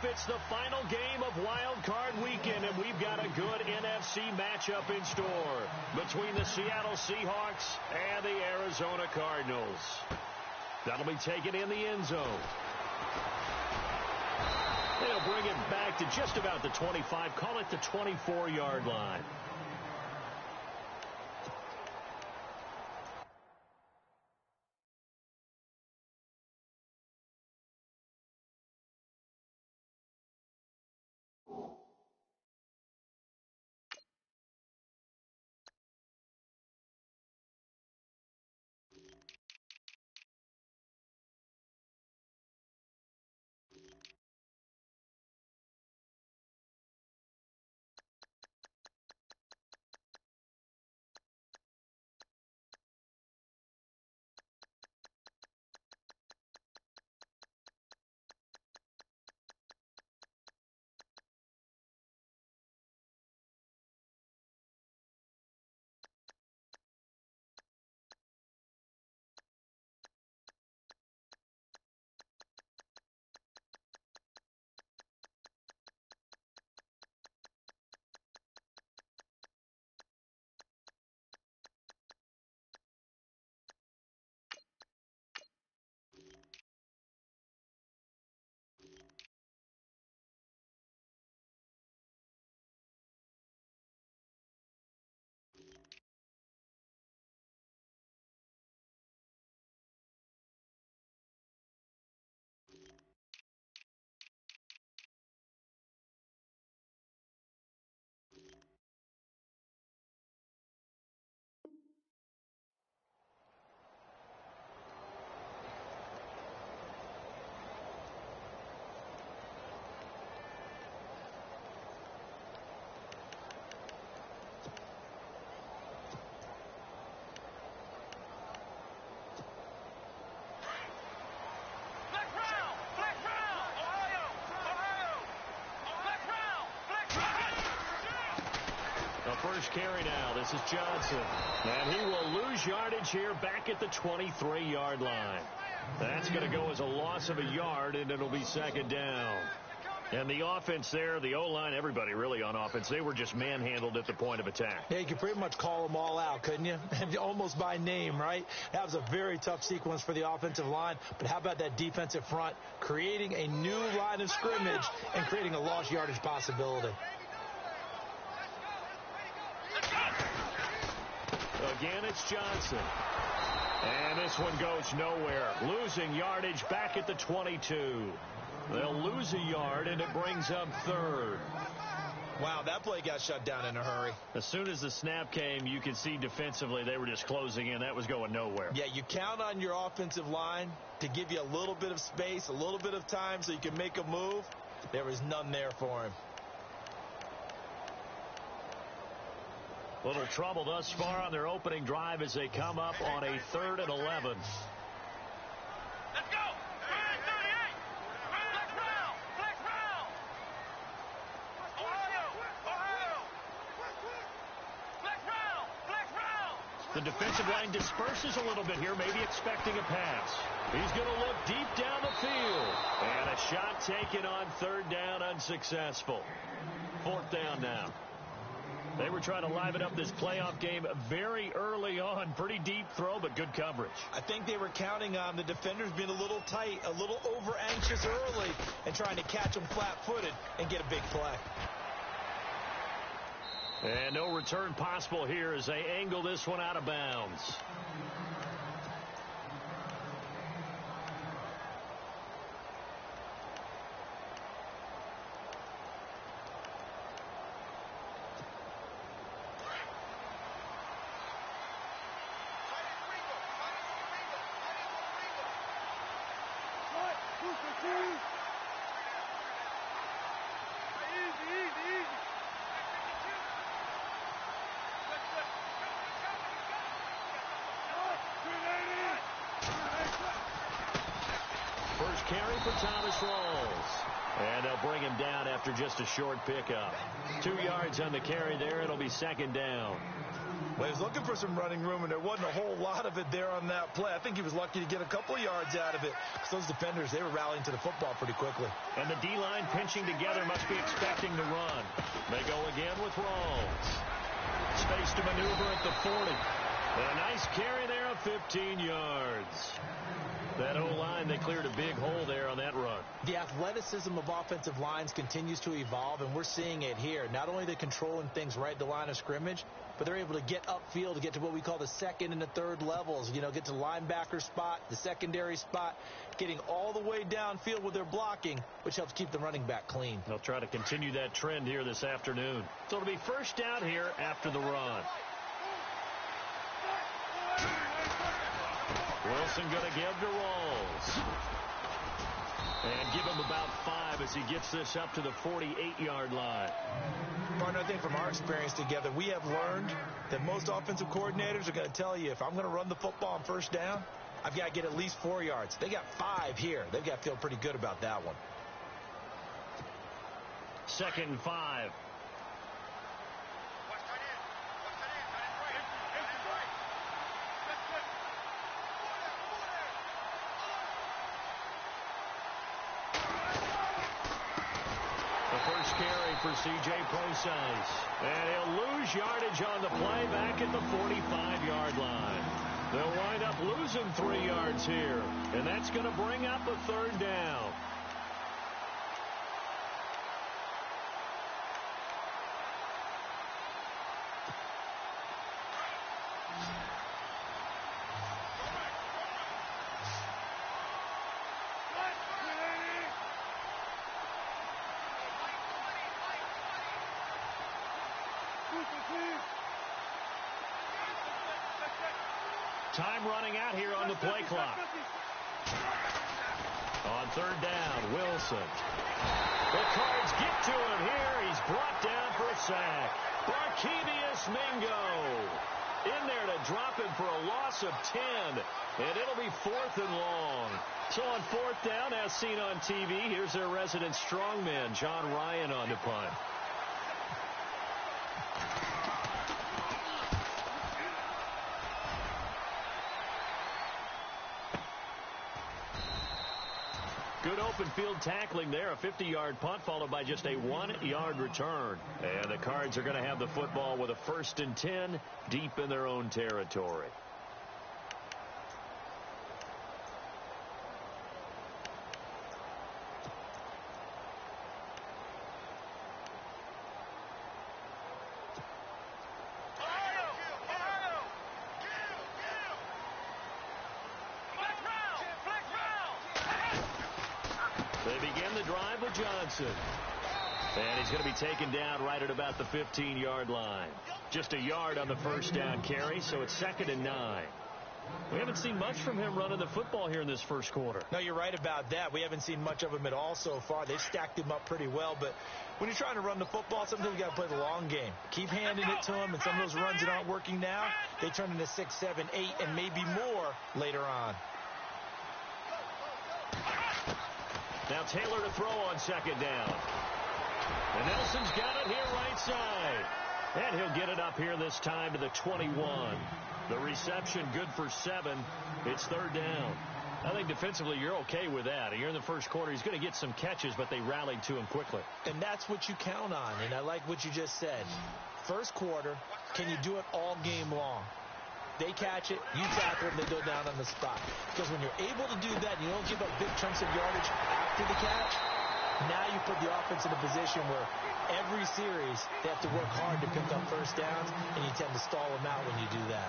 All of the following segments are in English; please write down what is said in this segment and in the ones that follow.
It's the final game of Wild Card Weekend, and we've got a good NFC matchup in store between the Seattle Seahawks and the Arizona Cardinals. That'll be taken in the end zone. They'll bring it back to just about the 25, call it the 24-yard line. First carry now. This is Johnson. And he will lose yardage here back at the 23-yard line. That's going to go as a loss of a yard, and it'll be second down. And the offense there, the O-line, everybody really on offense, they were just manhandled at the point of attack. Yeah, you could pretty much call them all out, couldn't you? Almost by name, right? That was a very tough sequence for the offensive line. But how about that defensive front creating a new line of scrimmage and creating a lost yardage possibility? Again, it's Johnson. And this one goes nowhere. Losing yardage back at the 22. They'll lose a yard, and it brings up third. Wow, that play got shut down in a hurry. As soon as the snap came, you could see defensively they were just closing in. That was going nowhere. Yeah, you count on your offensive line to give you a little bit of space, a little bit of time so you can make a move. There was none there for him. Little trouble thus far on their opening drive as they come up on a 3rd and 11. Let's go! 38! Flex round! Flex round! Ohio! Flex round! Flex round! The defensive line disperses a little bit here, maybe expecting a pass. He's going to look deep down the field. And a shot taken on 3rd down, unsuccessful. 4th down now. They were trying to liven up this playoff game very early on. Pretty deep throw, but good coverage. I think they were counting on the defenders being a little tight, a little over-anxious early, and trying to catch them flat-footed and get a big play. And no return possible here as they angle this one out of bounds. First carry for Thomas Rawls. And they'll bring him down after just a short pickup. 2 yards on the carry there. It'll be second down. Well, he was looking for some running room, and there wasn't a whole lot of it there on that play. I think he was lucky to get a couple of yards out of it, because those defenders, they were rallying to the football pretty quickly. And the D-line pinching together must be expecting to run. They go again with Rawls. Space to maneuver at the 40. A nice carry there of 15 yards. That O-line, they cleared a big hole there on that run. The athleticism of offensive lines continues to evolve, and we're seeing it here. Not only are they controlling things right at the line of scrimmage, but they're able to get upfield to get to what we call the second and the third levels. You know, get to the linebacker spot, the secondary spot, getting all the way downfield with their blocking, which helps keep the running back clean. They'll try to continue that trend here this afternoon. So it'll be first down here after the run. Wilson going to give to Rawls. And give him about 5 as he gets this up to the 48-yard line. Partner, I think from our experience together, we have learned that most offensive coordinators are going to tell you, if I'm going to run the football on first down, I've got to get at least 4 yards. They got 5 here. They've got to feel pretty good about that one. 2nd and 5. First carry for C.J. Prosise. And he'll lose yardage on the play back at the 45-yard line. They'll wind up losing 3 yards here. And that's going to bring up a 3rd down. Time running out here on the play clock. On 3rd down, Wilson. The Cards get to him here. He's brought down for a sack. Barkevius Mingo in there to drop him for a loss of 10. And it'll be 4th and long. So on 4th down, as seen on TV, here's their resident strongman, John Ryan, on the punt. Good open field tackling there. A 50-yard punt followed by just a 1-yard return. And the Cards are going to have the football with a 1st and 10 deep in their own territory. Johnson. And he's going to be taken down right at about the 15-yard line. Just a yard on the first down carry, so it's 2nd and 9. We haven't seen much from him running the football here in this first quarter. No, you're right about that. We haven't seen much of him at all so far. They've stacked him up pretty well, but when you're trying to run the football, sometimes you got to play the long game. Keep handing it to him, and some of those runs that aren't working now, they turn into 6, 7, 8, and maybe more later on. Now Taylor to throw on 2nd down. And Nelson's got it here right side. And he'll get it up here this time to the 21. The reception good for 7. It's 3rd down. I think defensively you're okay with that. You're in the first quarter. He's going to get some catches, but they rallied to him quickly. And that's what you count on. And I like what you just said. First quarter, can you do it all game long? They catch it, you tackle them, they go down on the spot. Because when you're able to do that and you don't give up big chunks of yardage after the catch, now you put the offense in a position where every series they have to work hard to pick up first downs, and you tend to stall them out when you do that.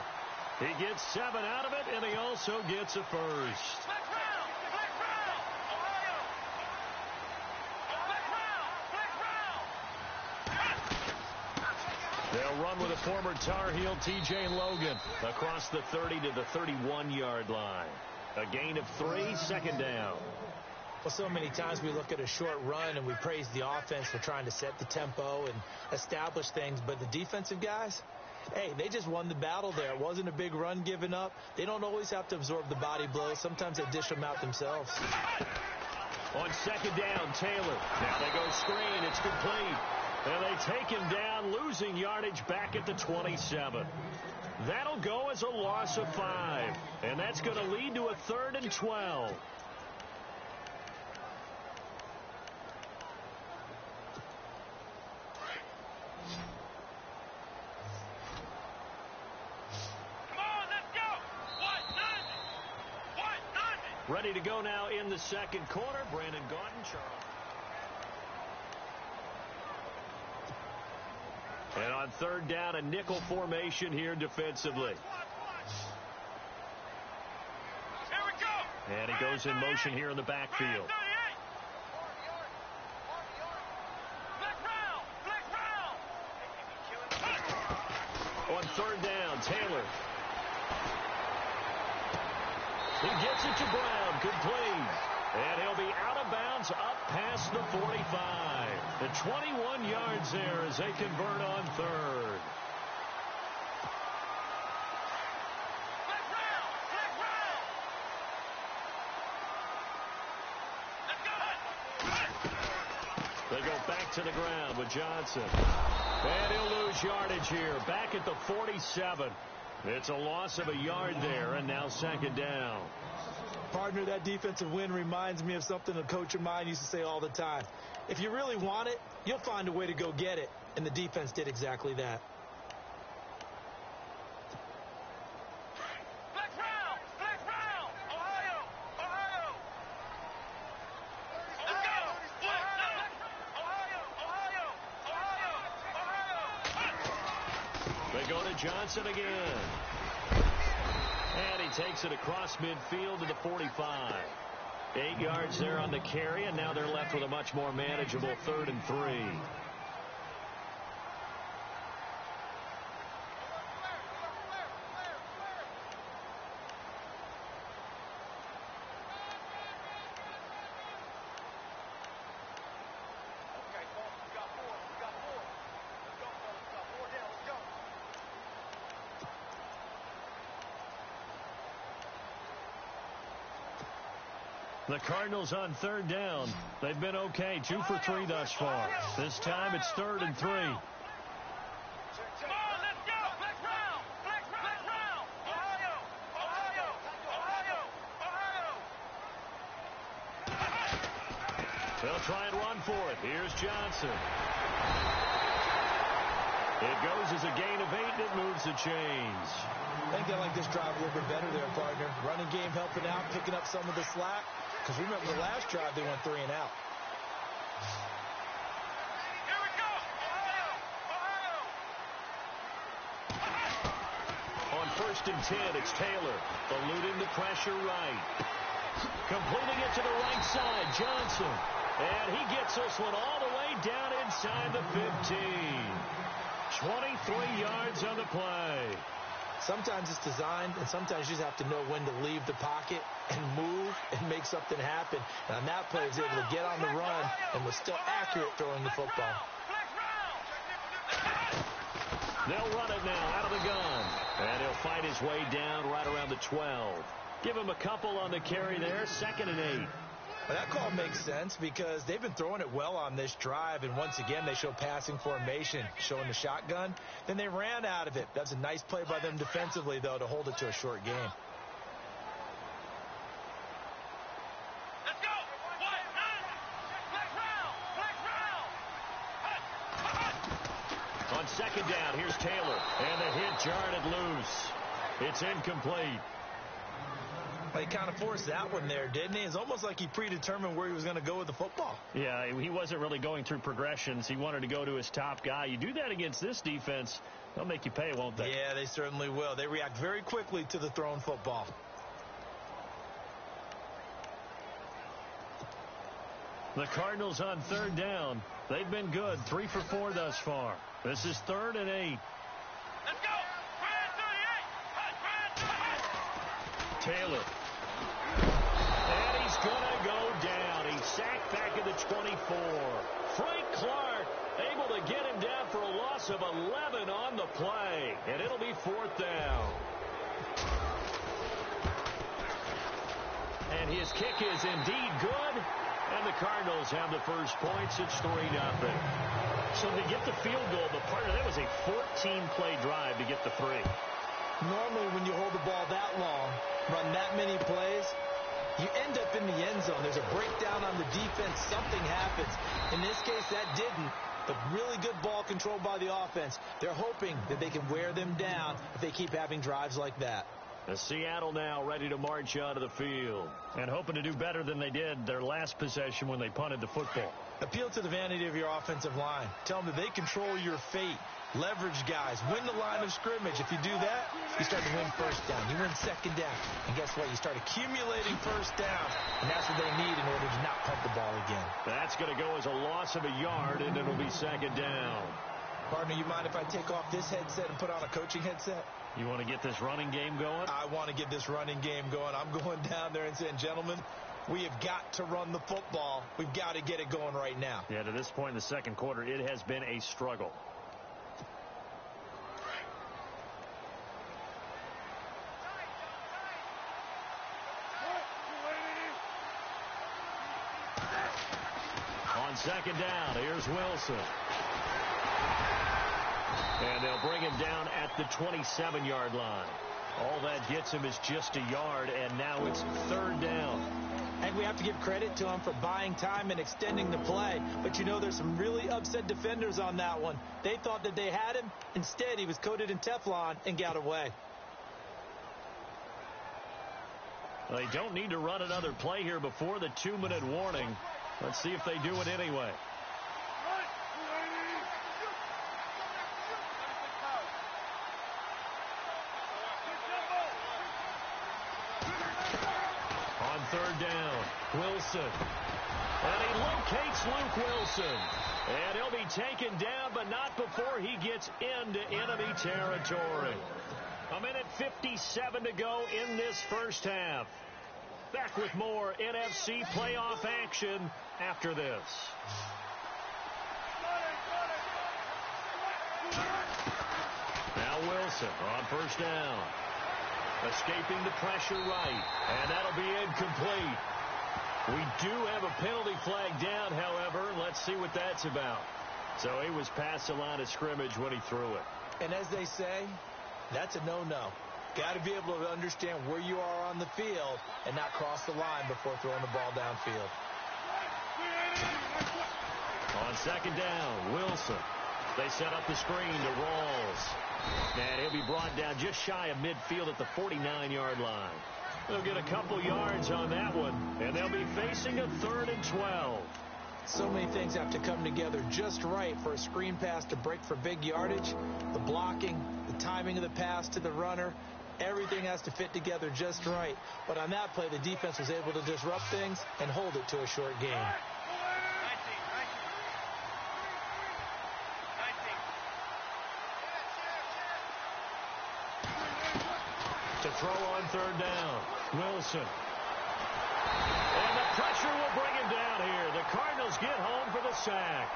He gets 7 out of it, and he also gets a first. They'll run with a former Tar Heel, T.J. Logan, across the 30 to the 31-yard line. A gain of 3, 2nd down. Well, so many times we look at a short run and we praise the offense for trying to set the tempo and establish things, but the defensive guys, hey, they just won the battle there. It wasn't a big run given up. They don't always have to absorb the body blows. Sometimes they dish them out themselves. On 2nd down, Taylor. Now they go screen. It's complete. And they take him down, losing yardage back at the 27. That'll go as a loss of 5. And that's going to lead to a 3rd and 12. Ready to go now in the second quarter. Brandon Gaudin, Charles. And on 3rd down, a nickel formation here defensively. Here we go. And he goes in motion here in the backfield. On 3rd down, Taylor. He gets it to Brown, complete. And he'll be out of bounds up past the 45. The 21 yards there as they convert on 3rd. They go back to the ground with Johnson. And he'll lose yardage here, back at the 47. It's a loss of a yard there, and now 2nd down. Partner, that defensive win reminds me of something a coach of mine used to say all the time. If you really want it, you'll find a way to go get it. And the defense did exactly that. They go to Johnson again. And he takes it across midfield to the 45. 8 yards there on the carry, and now they're left with a much more manageable 3rd and 3. The Cardinals on 3rd down. They've been okay, 2 for 3 thus far. This time it's 3rd and 3. Come on, let's go. Flex round. Flex round. Ohio. They'll try and run for it. Here's Johnson. It goes as a gain of 8, and it moves the chains. I think I like this drive a little bit better there, partner. Running game helping out, picking up some of the slack. Because remember, the last drive, they went 3 and out. Here we go. Ohio. On 1st and 10, it's Taylor. Eluding the pressure right. Completing it to the right side, Johnson. And he gets this one all the way down inside the 15. 23 yards on the play. Sometimes it's designed, and sometimes you just have to know when to leave the pocket and move and make something happen. And on that play, he was able to get on the run and was still accurate throwing the football. They'll run it now out of the gun. And he'll fight his way down right around the 12. Give him a couple on the carry there, 2nd and 8. Well, that call makes sense because they've been throwing it well on this drive, and once again they show passing formation, showing the shotgun. Then they ran out of it. That's a nice play by them defensively, though, to hold it to a short game. Let's go. Flex round. On 2nd down, here's Taylor. And the hit jarred it loose. It's incomplete. He kind of forced that one there, didn't he? It's almost like he predetermined where he was going to go with the football. Yeah, he wasn't really going through progressions. He wanted to go to his top guy. You do that against this defense, they'll make you pay, won't they? Yeah, they certainly will. They react very quickly to the thrown football. The Cardinals on 3rd down. They've been good, 3 for 4 thus far. This is 3rd and 8. Let's go. Taylor. And he's going to go down. He's sacked back at the 24. Frank Clark able to get him down for a loss of 11 on the play. And it'll be 4th down. And his kick is indeed good. And the Cardinals Eagles have the first points. It's 3-0. So they get the field goal, but part of that was a 14-play drive to get the 3. Normally, when you hold the ball that long, run that many plays, you end up in the end zone. There's a breakdown on the defense. Something happens. In this case, that didn't. But really good ball control by the offense. They're hoping that they can wear them down if they keep having drives like that. Seattle now ready to march out of the field. And hoping to do better than they did their last possession when they punted the football. Appeal to the vanity of your offensive line. Tell them that they control your fate. Leverage guys. Win the line of scrimmage. If you do that, you start to win first down. You win second down. And guess what? You start accumulating first downs. And that's what they need in order to not punt the ball again. That's going to go as a loss of a yard, and it'll be second down. Partner, you mind if I take off this headset and put on a coaching headset? You want to get this running game going? I want to get this running game going. I'm going down there and saying, gentlemen, we have got to run the football. We've got to get it going right now. Yeah, to this point in the second quarter, it has been a struggle. On second down, here's Wilson. And they'll bring him down at the 27-yard line. All that gets him is just a yard, and now it's third down. And we have to give credit to him for buying time and extending the play. But you know, there's some really upset defenders on that one. They thought that they had him. Instead, he was coated in Teflon and got away. Well, they don't need to run another play here before the 2-minute warning. Let's see if they do it anyway. On third down, Wilson. And he locates Luke Wilson. And he'll be taken down, but not before he gets into enemy territory. 1:57 to go in this first half. Back with more NFC playoff action after this. Now Wilson on first down. Escaping the pressure right. And that'll be incomplete. We do have a penalty flag down, however. Let's see what that's about. So he was past the line of scrimmage when he threw it. And as they say, that's a no-no. Got to be able to understand where you are on the field and not cross the line before throwing the ball downfield. On second down, Wilson. They set up the screen to Rawls. And he'll be brought down just shy of midfield at the 49-yard line. They'll get a couple yards on that one, and they'll be facing a 3rd and 12. So many things have to come together just right for a screen pass to break for big yardage. The blocking, the timing of the pass to the runner, everything has to fit together just right. But on that play, the defense was able to disrupt things and hold it to a short game. To throw on third down, Wilson. And the pressure will bring him down here. The Cardinals get home for the sack.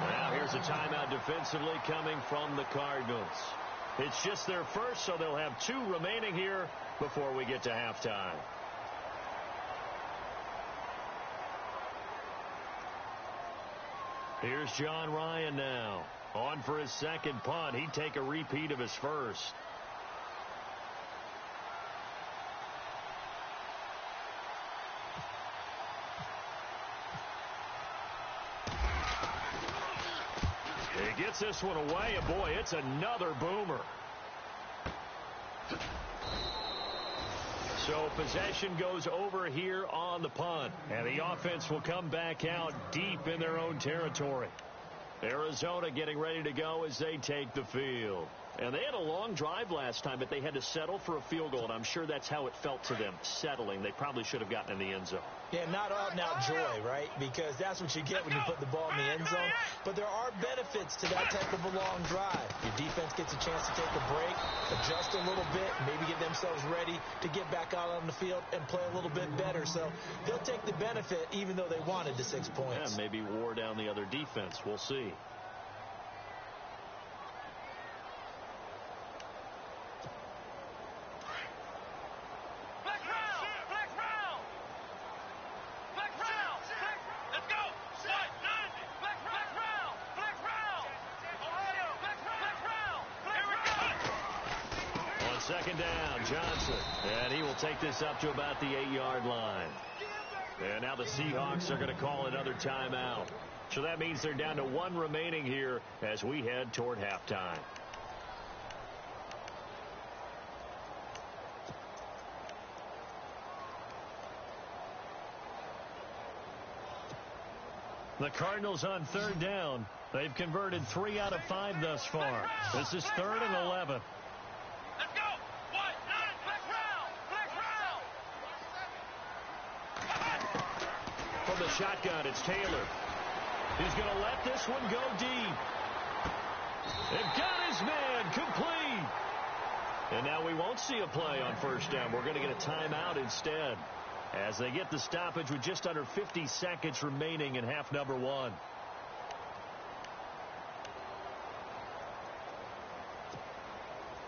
Now here's a timeout defensively coming from the Cardinals. It's just their first, so they'll have 2 remaining here before we get to halftime. Here's John Ryan now. On for his second punt. He'd take a repeat of his first. He gets this one away, and boy, it's another boomer. So possession goes over here on the punt, and the offense will come back out deep in their own territory. Arizona getting ready to go as they take the field. And they had a long drive last time, but they had to settle for a field goal, and I'm sure that's how it felt to them, settling. They probably should have gotten in the end zone. Yeah, not out and out joy, right? Because that's what you get when you put the ball in the end zone. But there are benefits to that type of a long drive. Your defense gets a chance to take a break, adjust a little bit, maybe get themselves ready to get back out on the field and play a little bit better. So they'll take the benefit even though they wanted the 6 points. Yeah, maybe wore down the other defense. We'll see. Let's go! Second down, Johnson. And he will take this up to about the 8-yard line. And now the Seahawks are going to call another timeout. So that means they're down to 1 remaining here as we head toward halftime. The Cardinals on third down. They've converted 3 out of 5 thus far. This is 3rd and 11. Let's go. White line. Black round. From the shotgun, it's Taylor. He's going to let this one go deep. They've got his man complete. And now we won't see a play on first down. We're going to get a timeout instead, as they get the stoppage with just under 50 seconds remaining in half number 1.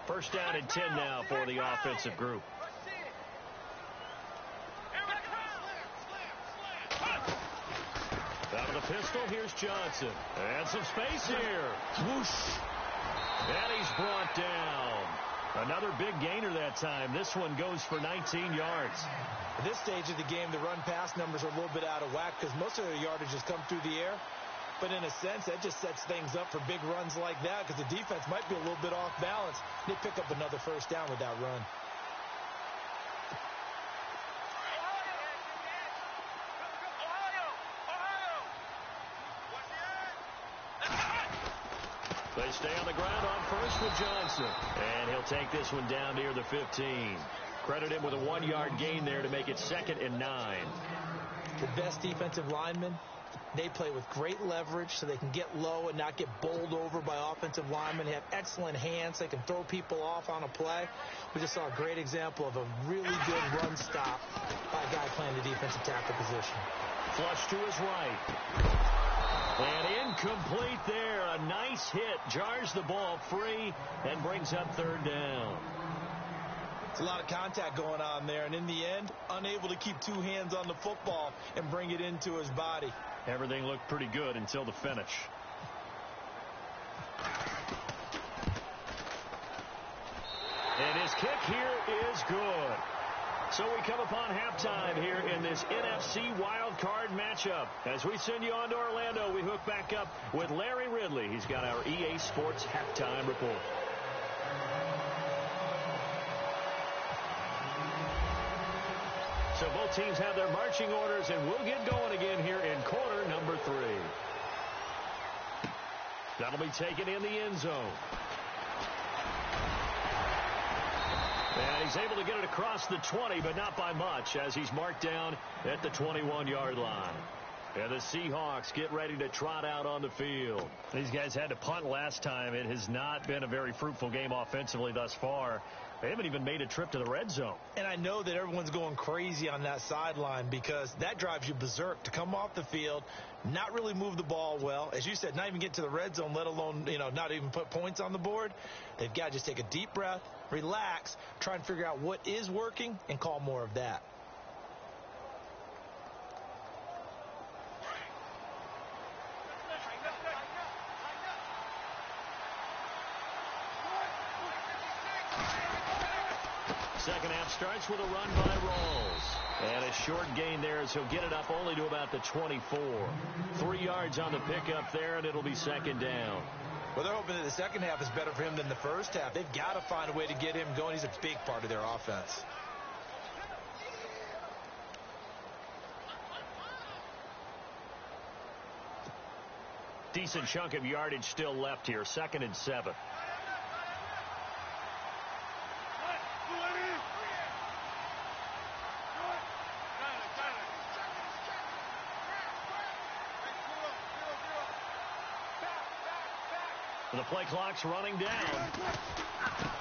First down and 10 now for the offensive group. Out of the pistol, here's Johnson. And some space here. Whoosh. And he's brought down. Another big gainer that time. This one goes for 19 yards. At this stage of the game, the run-pass numbers are a little bit out of whack because most of their yardage has come through the air. But in a sense, that just sets things up for big runs like that because the defense might be a little bit off balance. They pick up another first down with that run. They stay on the ground on first with Johnson. And he'll take this one down near the 15. Credit him with a 1-yard gain there to make it 2nd and 9. The best defensive linemen, they play with great leverage so they can get low and not get bowled over by offensive linemen. They have excellent hands. They can throw people off on a play. We just saw a great example of a really good run stop by a guy playing the defensive tackle position. Flush to his right. And incomplete there. A nice hit. Jars the ball free and brings up 3rd down. It's a lot of contact going on there, and in the end, unable to keep 2 hands on the football and bring it into his body. Everything looked pretty good until the finish. And his kick here is good. So we come upon halftime here in this NFC wildcard matchup. As we send you on to Orlando, we hook back up with Larry Ridley. He's got our EA Sports halftime report. So both teams have their marching orders, and we'll get going again here in quarter number 3. That'll be taken in the end zone. And he's able to get it across the 20, but not by much, as he's marked down at the 21-yard line. And the Seahawks get ready to trot out on the field. These guys had to punt last time. It has not been a very fruitful game offensively thus far. They haven't even made a trip to the red zone. And I know that everyone's going crazy on that sideline because that drives you berserk to come off the field, not really move the ball well. As you said, not even get to the red zone, let alone, not even put points on the board. They've got to just take a deep breath, relax, try and figure out what is working, and call more of that. Second half starts with a run by Rawls. And a short gain there as he'll get it up only to about the 24. 3 yards on the pickup there, and it'll be 2nd down. Well, they're hoping that the second half is better for him than the first half. They've got to find a way to get him going. He's a big part of their offense. Decent chunk of yardage still left here. 2nd and 7. The play clock's running down.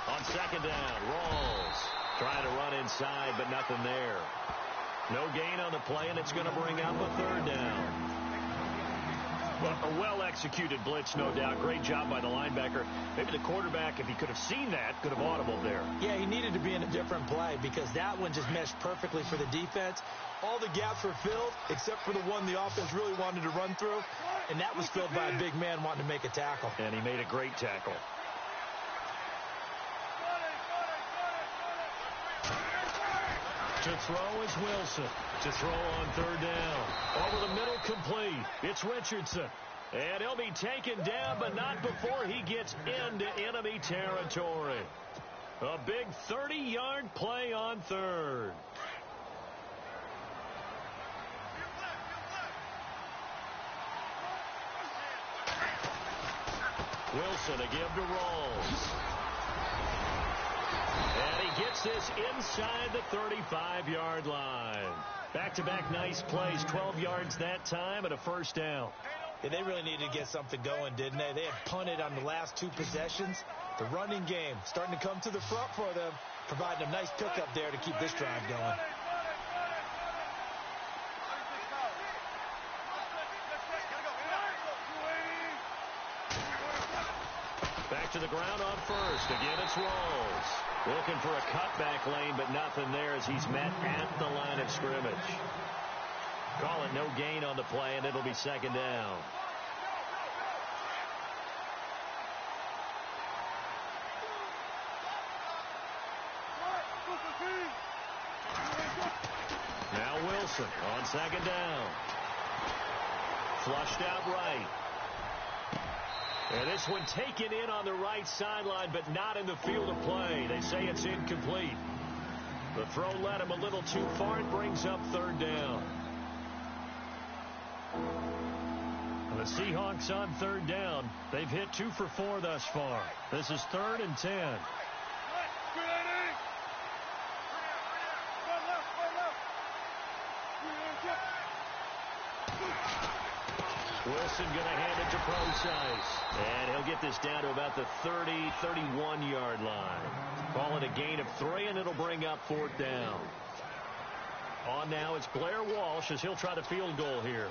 On 2nd down, Rawls trying to run inside, but nothing there. No gain on the play, and it's going to bring up a 3rd down. Well, a well-executed blitz, no doubt. Great job by the linebacker. Maybe the quarterback, if he could have seen that, could have audibled there. Yeah, he needed to be in a different play because that one just meshed perfectly for the defense. All the gaps were filled except for the one the offense really wanted to run through, and that was filled by a big man wanting to make a tackle. And he made a great tackle. To throw is Wilson. To throw on third down. Over the middle, complete. It's Richardson. And he'll be taken down, but not before he gets into enemy territory. A big 30-yard play on third. Wilson, a give to Rolls. And he gets this inside the 35-yard line. Back-to-back nice plays, 12 yards that time and a first down. Yeah, they really needed to get something going, didn't they? They had punted on the last two possessions. The running game starting to come to the front for them, providing a nice pickup there to keep this drive going. Back to the ground on first. Again, it's Rolls. Looking for a cutback lane, but nothing there as he's met at the line of scrimmage. Call it no gain on the play, and it'll be second down. Now Wilson on second down. Flushed out right. And this one taken in on the right sideline, but not in the field of play. They say it's incomplete. The throw led him a little too far. It brings up third down. The Seahawks on third down. They've hit 2 for 4 thus far. This is 3rd and 10. Wilson going to hand it to Procise. And he'll get this down to about the 30, 31-yard line. Call it a gain of 3, and it'll bring up 4th down. On now, it's Blair Walsh as he'll try the field goal here.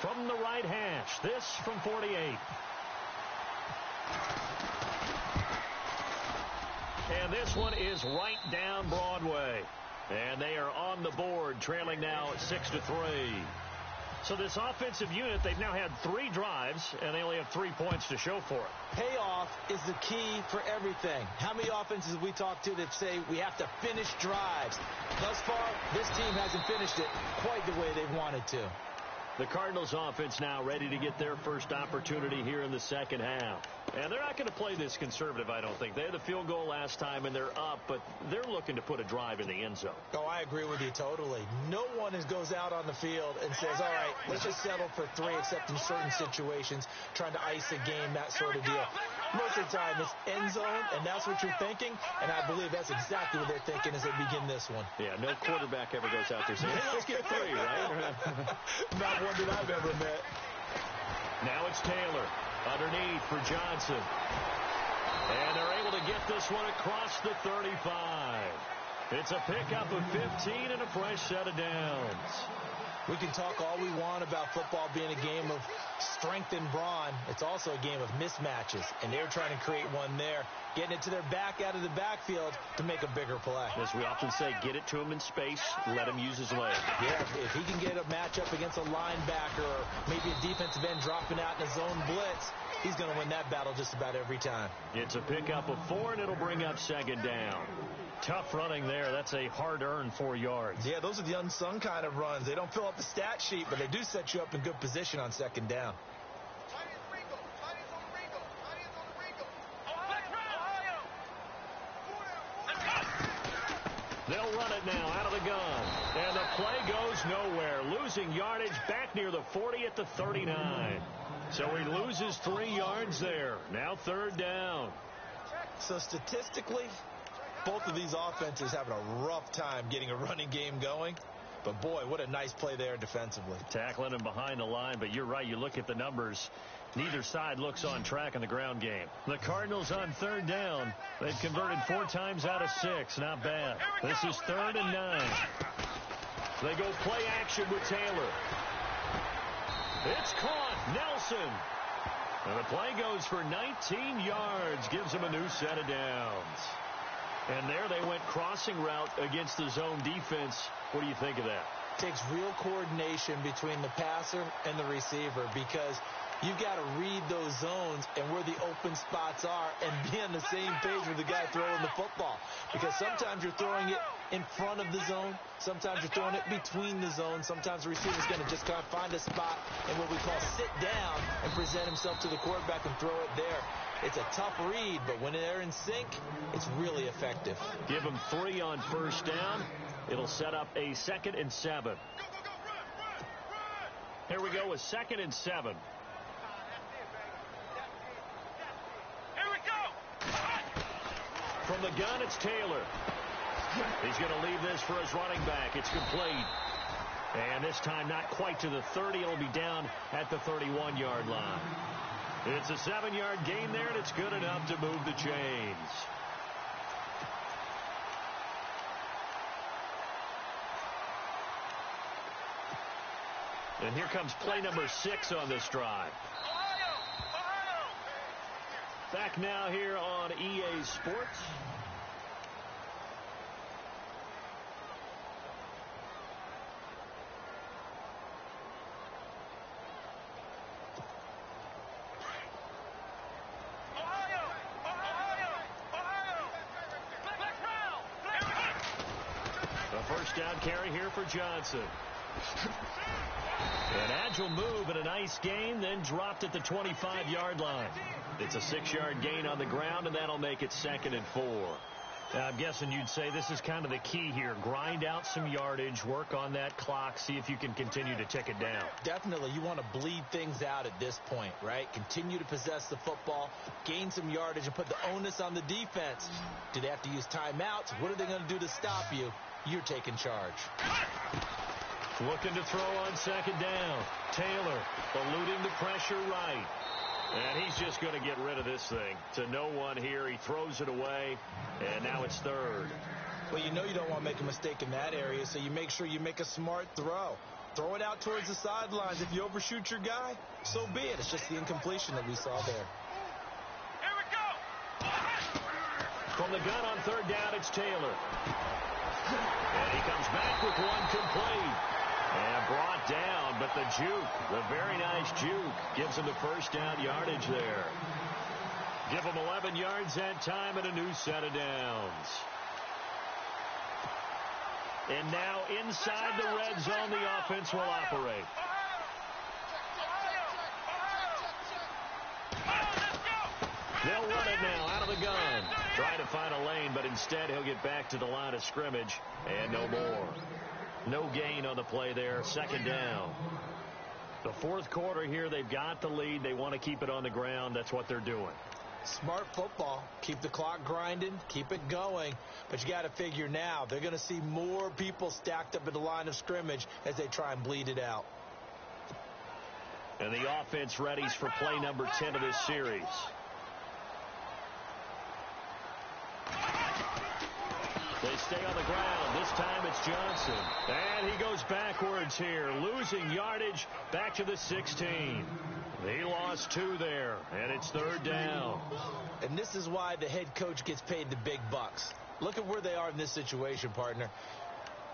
From the right hash, this from 48. And this one is right down Broadway. And they are on the board, trailing now 6-3. So this offensive unit, they've now had 3 drives, and they only have 3 points to show for it. Payoff is the key for everything. How many offenses have we talked to that say we have to finish drives? Thus far, this team hasn't finished it quite the way they've wanted to. The Cardinals offense now ready to get their first opportunity here in the second half. And they're not going to play this conservative, I don't think. They had the field goal last time, and they're up, but they're looking to put a drive in the end zone. Oh, I agree with you totally. No one goes out on the field and says, all right, let's just settle for 3, except in certain situations, trying to ice a game, that sort of deal. Most of the time, it's end zone, and that's what you're thinking, and I believe that's exactly what they're thinking as they begin this one. Yeah, no quarterback ever goes out there saying, hey, let's get 3, right? Not one that I've ever met. Now it's Taylor underneath for Johnson. And they're able to get this one across the 35. It's a pickup of 15 and a fresh set of downs. We can talk all we want about football being a game of strength and brawn. It's also a game of mismatches, and they're trying to create one there, getting it to their back out of the backfield to make a bigger play. As we often say, get it to him in space, let him use his leg. Yeah, if he can get a matchup against a linebacker or maybe a defensive end dropping out in a zone blitz, he's going to win that battle just about every time. It's a pickup of 4, and it'll bring up second down. Tough running there. That's a hard-earned 4 yards. Yeah, those are the unsung kind of runs. They don't fill up the stat sheet, but they do set you up in good position on second down. They'll run it now out of the gun. And the play goes nowhere. Losing yardage back near the 40 at the 39. So he loses 3 yards there. Now third down. So statistically, both of these offenses having a rough time getting a running game going. But, boy, what a nice play there defensively. Tackling him behind the line, but you're right. You look at the numbers. Neither side looks on track in the ground game. The Cardinals on third down. They've converted 4 times out of 6. Not bad. This is 3rd and 9. They go play action with Taylor. It's caught. Nelson. And the play goes for 19 yards. Gives him a new set of downs. And there they went crossing route against the zone defense. What do you think of that? Takes real coordination between the passer and the receiver, because you've got to read those zones and where the open spots are and be on the same page with the guy throwing the football. Because sometimes you're throwing it in front of the zone. Sometimes you're throwing it between the zones. Sometimes the receiver's going to just kind of find a spot and what we call sit down and present himself to the quarterback and throw it there. It's a tough read, but when they're in sync, it's really effective. Give him 3 on first down. It'll set up a 2nd and 7. Here we go with 2nd and 7. Here we go. From the gun, it's Taylor. He's going to leave this for his running back. It's complete. And this time not quite to the 30. It'll be down at the 31-yard line. It's a 7-yard gain there, and it's good enough to move the chains. And here comes play number 6 on this drive. Back now here on EA Sports. A first down carry here for Johnson. An agile move and a nice gain, then dropped at the 25-yard line. It's a 6-yard gain on the ground, and that'll make it 2nd and 4. I'm guessing you'd say this is kind of the key here. Grind out some yardage, work on that clock, see if you can continue to tick it down. Definitely. You want to bleed things out at this point, right? Continue to possess the football, gain some yardage, and put the onus on the defense. Do they have to use timeouts? What are they going to do to stop you? You're taking charge. Looking to throw on 2nd down. Taylor eluding the pressure right. And he's just going to get rid of this thing. To no one here. He throws it away, and now it's 3rd. Well, you know you don't want to make a mistake in that area, so you make sure you make a smart throw. Throw it out towards the sidelines. If you overshoot your guy, so be it. It's just the incompletion that we saw there. Here we go. From the gun on 3rd down, it's Taylor. And he comes back with one complete. And brought down, but the juke, the very nice juke, gives him the first down yardage there. Give him 11 yards that time and a new set of downs. And now inside the red zone, the offense will operate. They'll run it now out of the gun. Trying to find a lane, but instead he'll get back to the line of scrimmage and no more. No gain on the play there. 2nd down. The 4th quarter here, they've got the lead. They want to keep it on the ground. That's what they're doing. Smart football. Keep the clock grinding. Keep it going. But you got to figure now they're going to see more people stacked up at the line of scrimmage as they try and bleed it out. And the offense readies for play number 10 of this series. They stay on the ground. This time it's Johnson. And he goes backwards here, losing yardage back to the 16. He lost 2 there, and it's 3rd down. And this is why the head coach gets paid the big bucks. Look at where they are in this situation, partner.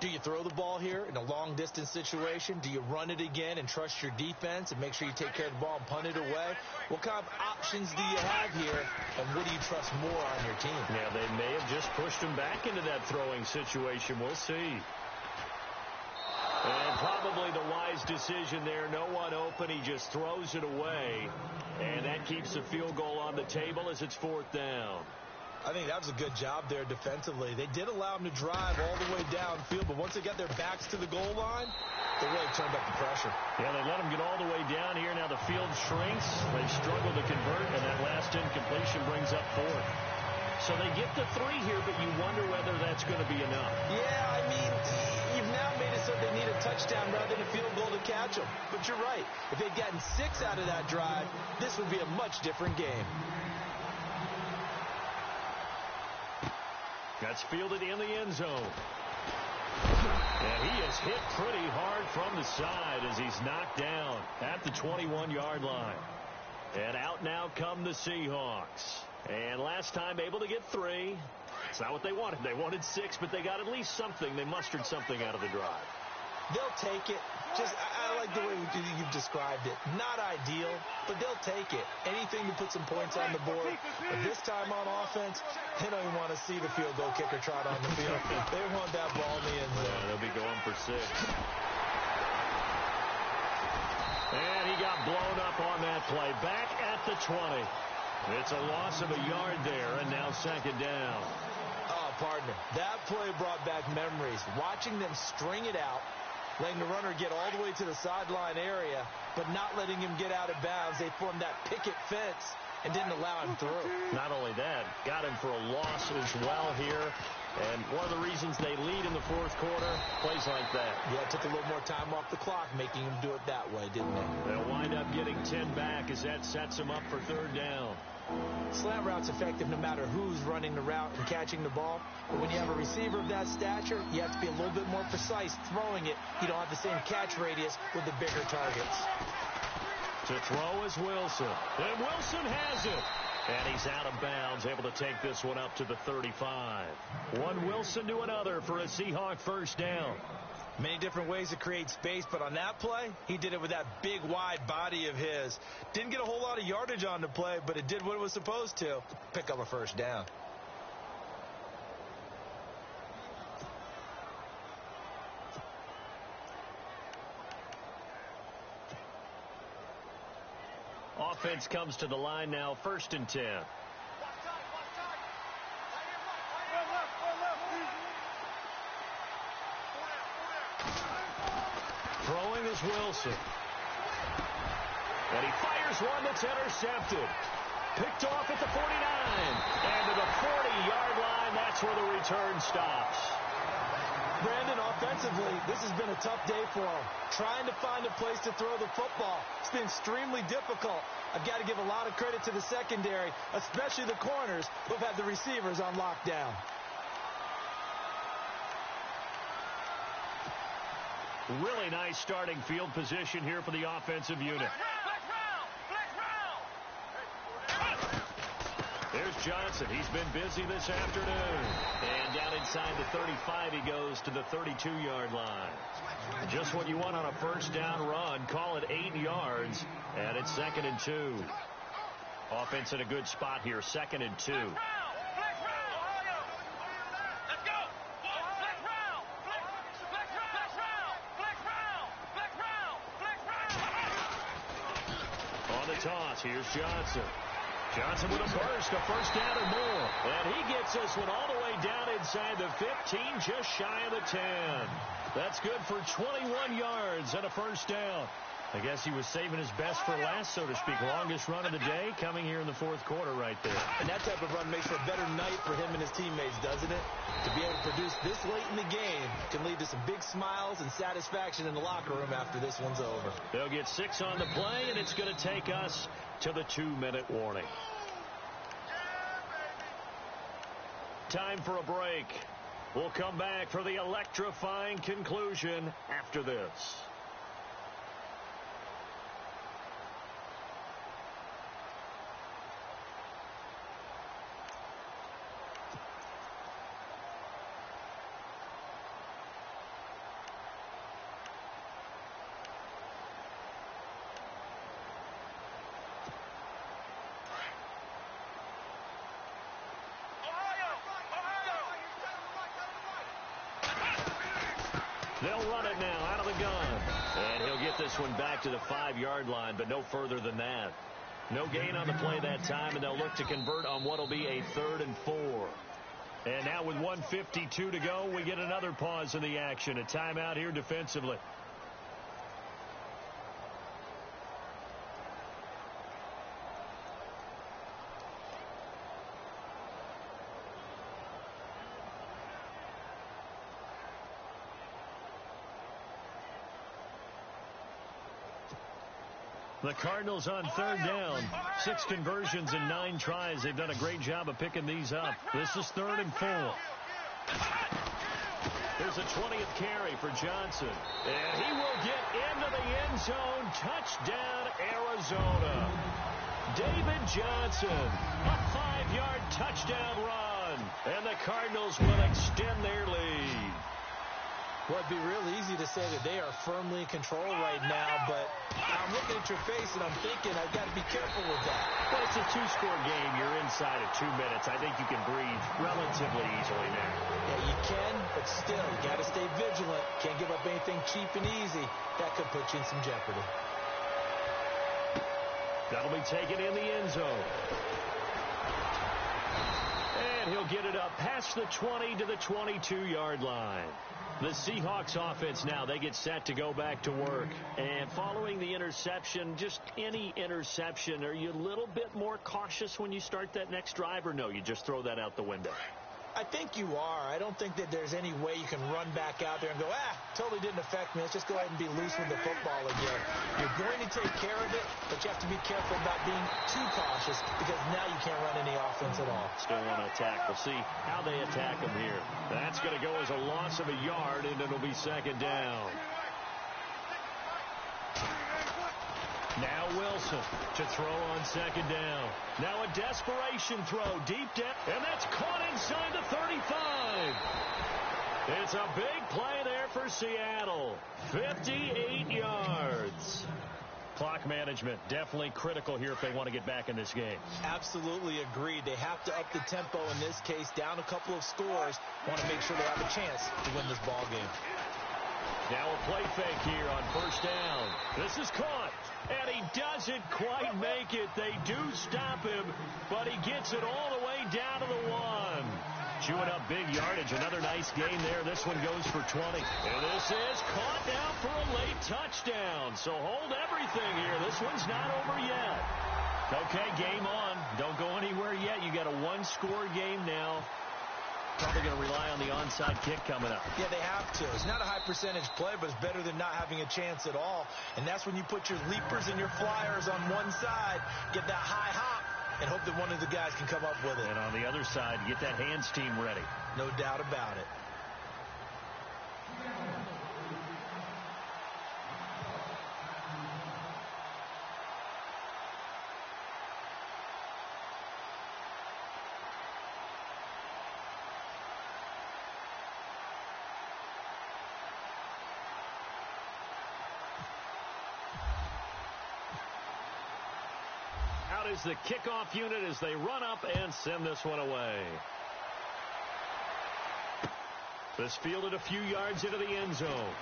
Do you throw the ball here in a long-distance situation? Do you run it again and trust your defense and make sure you take care of the ball and punt it away? What kind of options do you have here, and what do you trust more on your team? Yeah, they may have just pushed him back into that throwing situation. We'll see. And probably the wise decision there. No one open. He just throws it away, and that keeps the field goal on the table as it's 4th down. I think that was a good job there defensively. They did allow them to drive all the way downfield, but once they got their backs to the goal line, they really turned up the pressure. Yeah, they let them get all the way down here. Now the field shrinks. They struggle to convert, and that last incompletion brings up 4th. So they get the 3 here, but you wonder whether that's going to be enough. Yeah, I mean, you've now made it so they need a touchdown rather than a field goal to catch them. But you're right. If they'd gotten 6 out of that drive, this would be a much different game. That's fielded in the end zone. And he is hit pretty hard from the side as he's knocked down at the 21-yard line. And out now come the Seahawks. And last time able to get 3. It's not what they wanted. They wanted 6, but they got at least something. They mustered something out of the drive. They'll take it. I like the way you've described it. Not ideal, but they'll take it. Anything to put some points on the board. But this time on offense, they don't even want to see the field goal kicker trot on the field. They want that ball in the end zone. Yeah, they'll be going for 6. And he got blown up on that play. Back at the 20. It's a loss of a yard there, and now second down. Oh, partner, that play brought back memories. Watching them string it out, letting the runner get all the way to the sideline area, but not letting him get out of bounds. They formed that picket fence and didn't allow him through. Not only that, got him for a loss as well here. And one of the reasons they lead in the fourth quarter, plays like that. Yeah, it took a little more time off the clock, making him do it that way, didn't they? They'll wind up getting 10 back as that sets them up for third down. Slant route's effective no matter who's running the route and catching the ball. But when you have a receiver of that stature, you have to be a little bit more precise throwing it. You don't have the same catch radius with the bigger targets. To throw is Wilson. And Wilson has it. And he's out of bounds, able to take this one up to the 35. One Wilson to another for a Seahawk first down. Many different ways to create space, but on that play, he did it with that big, wide body of his. Didn't get a whole lot of yardage on the play, but it did what it was supposed to. Pick up a first down. Offense comes to the line now, 1st and 10. Throwing is Wilson. And he fires one that's intercepted. Picked off at the 49. And to the 40-yard line, that's where the return stops. Brandon, offensively, this has been a tough day for him. Trying to find a place to throw the football. It's been extremely difficult. I've got to give a lot of credit to the secondary, especially the corners who've had the receivers on lockdown. Really nice starting field position here for the offensive unit. There's Johnson. He's been busy this afternoon. And down inside the 35, he goes to the 32-yard line. Just what you want on a first down run. Call it 8 yards. And it's 2nd and 2. Offense in a good spot here. 2nd and 2. On the toss, here's Johnson. Johnson with a burst, a first down and more. And he gets this one all the way down inside the 15, just shy of the 10. That's good for 21 yards and a first down. I guess he was saving his best for last, so to speak. Longest run of the day coming here in the fourth quarter right there. And that type of run makes for a better night for him and his teammates, doesn't it? To be able to produce this late in the game can lead to some big smiles and satisfaction in the locker room after this one's over. They'll get 6 on the play, and it's going to take us to the 2-minute warning. Time for a break. We'll come back for the electrifying conclusion after this. They'll run it now out of the gun. And he'll get this one back to the 5-yard line, but no further than that. No gain on the play that time, and they'll look to convert on what will be a 3rd and 4. And now with 1:52 to go, we get another pause in the action. A timeout here defensively. The Cardinals on 3rd down. 6 conversions in 9 tries. They've done a great job of picking these up. This is 3rd and 4. There's a 20th carry for Johnson. And he will get into the end zone. Touchdown, Arizona. David Johnson, a 5-yard touchdown run. And the Cardinals will extend their lead. Well, it'd be real easy to say that they are firmly in control right now, but I'm looking at your face and I'm thinking I've got to be careful with that. Well, it's a two-score game. You're inside of 2 minutes. I think you can breathe relatively easily now. Yeah, you can, but still, you got to stay vigilant. Can't give up anything cheap and easy. That could put you in some jeopardy. That'll be taken in the end zone. And he'll get it up past the 20 to the 22-yard line. The Seahawks offense now, they get set to go back to work. And following the interception, just any interception, are you a little bit more cautious when you start that next drive, or no, you just throw that out the window? I think you are. I don't think that there's any way you can run back out there and go, totally didn't affect me. Let's just go ahead and be loose with the football again. You're going to take care of it, but you have to be careful about being too cautious because now you can't run any offense at all. Still want to attack. We'll see how they attack them here. That's going to go as a loss of a yard, and it'll be second down. Now Wilson to throw on second down. Now a desperation throw deep down, and that's caught inside the 35. It's a big play there for Seattle. 58 yards. Clock management definitely critical here if they want to get back in this game. Absolutely agreed. They have to up the tempo in this case, down a couple of scores. Want to make sure they have a chance to win this ball game. Now a play fake here on first down. This is caught, and he doesn't quite make it. They do stop him, but he gets it all the way down to the 1. Chewing up big yardage. Another nice game there. This one goes for 20. And this is caught now for a late touchdown. So hold everything here. This one's not over yet. Okay, game on. Don't go anywhere yet. You got a one-score game now. Probably going to rely on the onside kick coming up. Yeah, they have to. It's not a high percentage play, but it's better than not having a chance at all. And that's when you put your leapers and your flyers on one side, get that high hop, and hope that one of the guys can come up with it. And on the other side, get that hands team ready. No doubt about it. Is the kickoff unit as they run up and send this one away. This fielded a few yards into the end zone.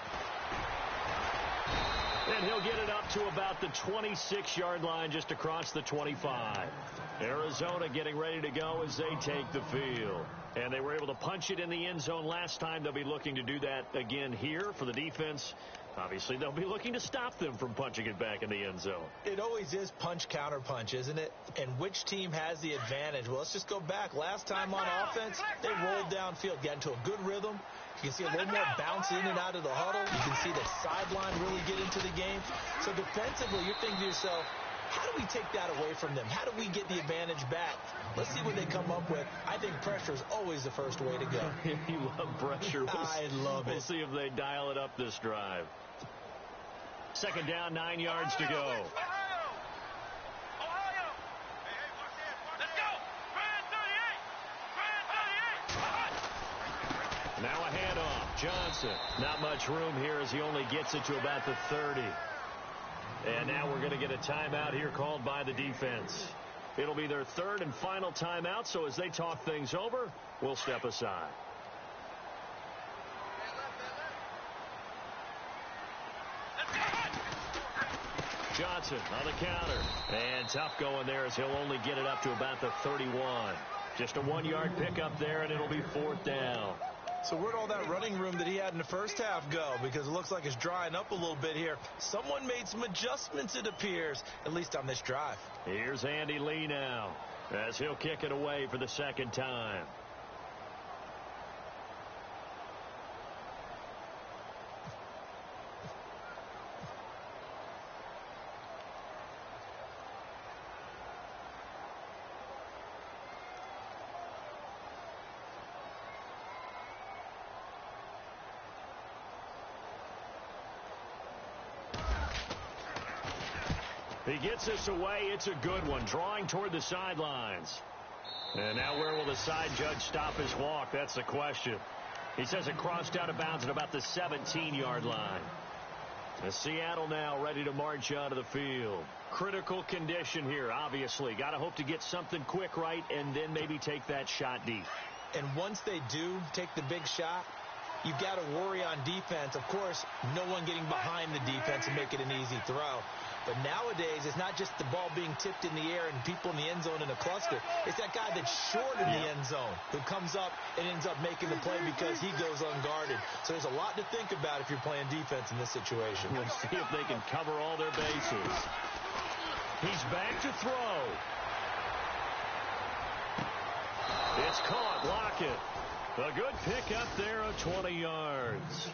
And he'll get it up to about the 26-yard line, just across the 25. Arizona getting ready to go as they take the field. And they were able to punch it in the end zone last time. They'll be looking to do that again here for the defense. Obviously, they'll be looking to stop them from punching it back in the end zone. It always is punch, counter punch, isn't it? And which team has the advantage? Well, let's just go back. Last time on offense, they rolled downfield, got into a good rhythm. You can see a little more bounce in and out of the huddle. You can see the sideline really get into the game. So defensively, you're thinking to yourself, how do we take that away from them? How do we get the advantage back? Let's see what they come up with. I think pressure is always the first way to go. You love pressure. I love it. We'll see if they dial it up this drive. Second down, 9 yards to go. Ohio! Let's go! Brand 38! Now a handoff. Johnson. Not much room here as he only gets it to about the 30. And now we're going to get a timeout here called by the defense. It'll be their third and final timeout, so as they talk things over, we'll step aside. Johnson on the counter. And tough going there as he'll only get it up to about the 31. Just a 1-yard pickup there, and it'll be fourth down. So where'd all that running room that he had in the first half go? Because it looks like it's drying up a little bit here. Someone made some adjustments, it appears, at least on this drive. Here's Andy Lee now as he'll kick it away for the second time. He gets this away. It's a good one. Drawing toward the sidelines. And now where will the side judge stop his walk? That's the question. He says it crossed out of bounds at about the 17-yard line. Seattle now ready to march out of the field. Critical condition here, obviously. Got to hope to get something quick right and then maybe take that shot deep. And once they do take the big shot, you've got to worry on defense. Of course, no one getting behind the defense and make it an easy throw. But nowadays, it's not just the ball being tipped in the air and people in the end zone in a cluster. It's that guy that's short in the end zone who comes up and ends up making the play because he goes unguarded. So there's a lot to think about if you're playing defense in this situation. We'll see if they can cover all their bases. He's back to throw. It's caught. Lockett. A good pick up there of 20 yards.